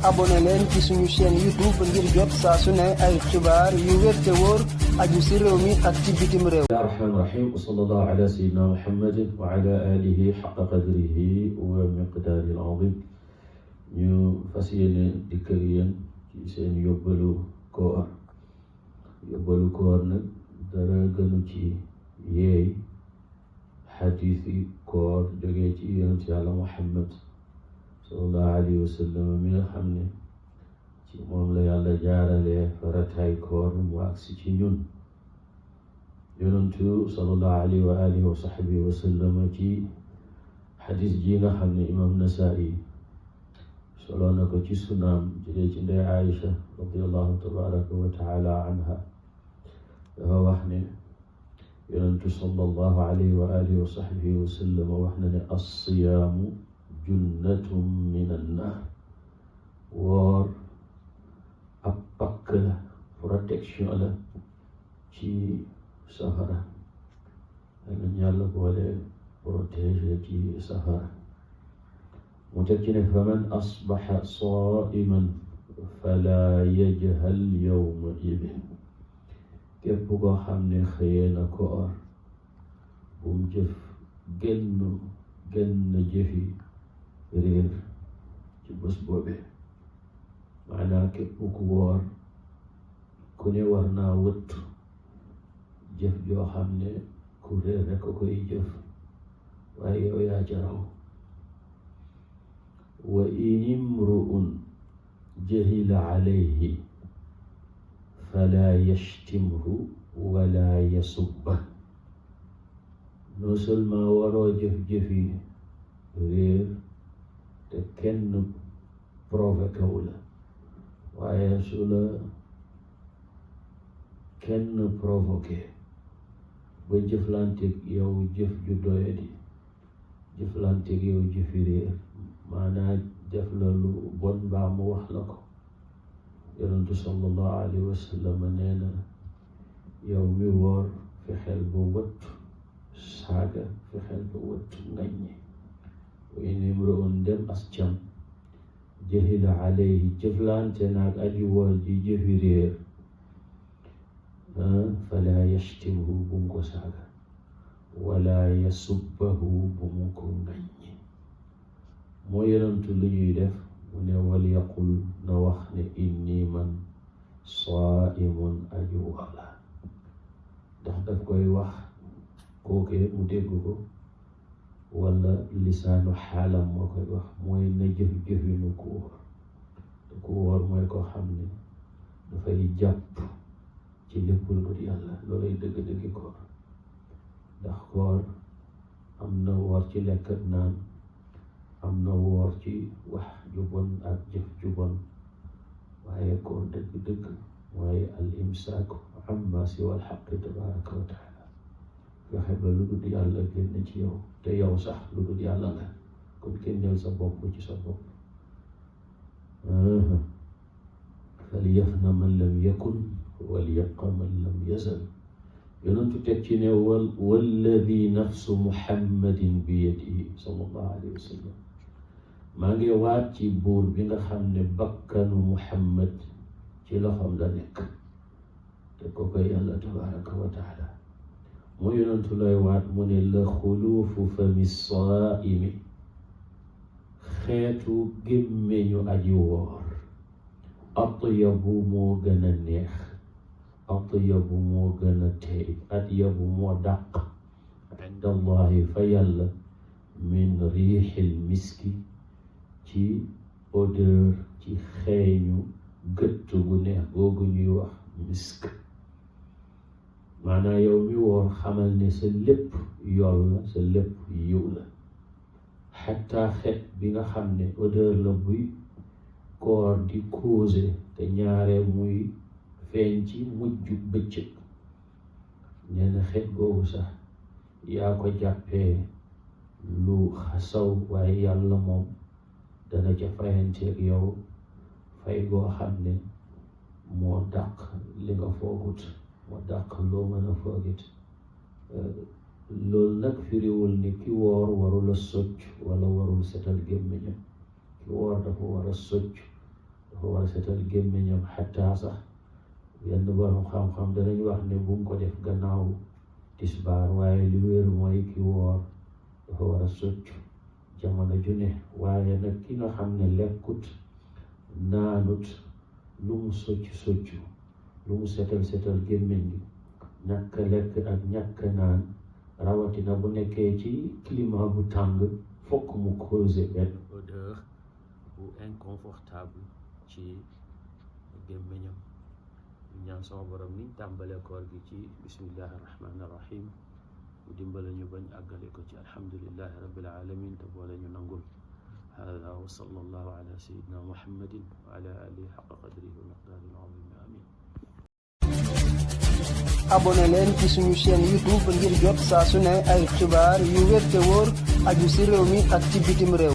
abonné leen ci suñu chaîne YouTube ngir jot saa su ne ay xibaar yu wér te wóor aju ci réew mi ak ci bitim réew. Rahmaan Rahim wa sallallahu ala sayyidina Muhammadin wa ala alihi haqqa qadrihi wa miqdaarihi al-azim. ñu fas yéene dikk ak yéen ci seen yóbbalu koor nag dara gënu ci yeey xadiisi koor jógee ci yonent Yàlla Muhammad sallallahu alayhi wa sallam mi nga xam ne ci moom la yàlla jaarale farataay koor mu agsi ci ñun. yonentu sallallahu alayhi wa alihi wa sahbihi wa sallam ci xadis ji nga xam ne imam Nasaa'i solo na ko ci sunaam jëlee ci ndey Aïcha radiyallahu tabaraka wa taala anha dafa wax ne yonentu sallallahu alayhi wa alihi wa sahbihi wa sallam wax na ne as-siyaamu junnatun min an-naar. woor ab pakk la, protection la ci safara. nañ yàlla boole protéger ci safara. mu teg ci ne faman asbaxa saa'iman fala yajhal yawma idin. képp koo xam ne xëyee na koor bum jëf genn jëfi réer ci bés boobe. maanaam képp ku woor ku ne war naa wëttu jëf joo xam ne ku réer rek ko koy jëf waaye yow yaa ca raw. wa in imru'un jahila alayhi fala yashtimhu wala yasubba. non seulement waroo jëf-jëfi réer te kenn provoqué wu la, waaye su la kenn provoqué ba jëflanteeg yow jëf ju doyadi, jëflanteeg yow jëfi réer, maanaa def la lu bon mbaa mu wax la ko. yonentu sallallahu alayhi wa sallam nee na yow mi woor fexeel ba wëttu saaga, fexeel ba wëttu ngaññi. wa in imru'un dem as cam jahila alayhi jëflante naag aji woor ji jëfi réer, fala yashtimhu bu mu ko saaga, wala yasubbahu bu mu ko ngaññi. moo yonentu lu ñuy def mu ne wal yaqul na wax ne inni man saa'imun aji woor la. ndax daf koy wax kookee mu dégg ko, wala lisaanu xaalam moo koy wax, mooy na jëf-jëfinu ku wóor. te ku wóor mooy koo xam ne dafay jàpp ci lépp lu dul yàlla. loolay dëgg-dëggi koor. ndax koor am na woor ci lekk ak naan, am na woor ci wax ju bon ak jëf ju bon, waaye koor dëgg-dëgg mooy al imsaaku amma siwa al xaqi tabaraka wa taala. fexe ba lu dul yàlla génn ci yow, te yow sax lu dul yàlla la, kon génneel sa bopp ci sa bopp. falyafna man lam yakun walyabqa man lam yazal. yonentu teg ci ne walladi nafsu muhammadin bi yadihi sallallahu alayhi wa sallam. maa ngi waat ci buur bi nga xam ne bakkanu muhammad ci loxoom la nekk, te ko koy yàlla tabaraka wa taala. mu yonentu lay waat mu ne la xuluufu fami saa'imi, xeetu gémmeñu aji woor, atyabu moo gën a neex, atyabu moo gën a teey, atyabu moo dàq inda allahi fa yàlla min riixil miski, ci odeur, ci xeeñu gëtt gu neex googu ñuy wax misk. maanaam yow mi woor xamal ne sa lépp yool la, sa lépp yiw la. xataa xet bi nga xam ne odeur la buy koor di causé, te ñaare muy feeñ ci mujj bëccëg. nee na xet googu sax yaa ko jàppee lu xasaw, waaye yàlla moom dana ca fayanteeg yow fay goo xam ne moo dàq li nga foogut, moo dàq loo mën a foogit. loolu nag firiwul ni ki woor warul a socc wala warul setal gémmiñam. ki woor dafa war a socc, dafa war a setal gémmiñam xataa sax yenn borom xam-xam danañ wax ne bu mu ko def gannaaw tisbaar, waaye li wér mooy ki woor dafa war a soccu jamono ju ne. waaye nag ki nga xam ne lekkut naanut, lu mu soccu lu mu setal gémmiñ gi, ñàkk lekk ak ñàkk naan, rawatina bu nekkee ci climat bu tàng, fokk mu causer benn odeur bu inconfortable ci gémmiñam. ñaan sama borom niñ tàmbale koor gi ci bismillahi rahmani rahim mu dimbale ñu bañ àggale ko ci alhamdulillahi rabbil alamin te boole ñu nangul. hada wa sallallahu ala sayyidina muhammadin wa ala alihi haqqa qadrihi wa miqdaarihi al-azim. amin. abonné leen ci suñu chaîne YouTube ngir jot saa su ne ay xibaar yu wér te wóor aju ci réew mi ak ci bitim réew.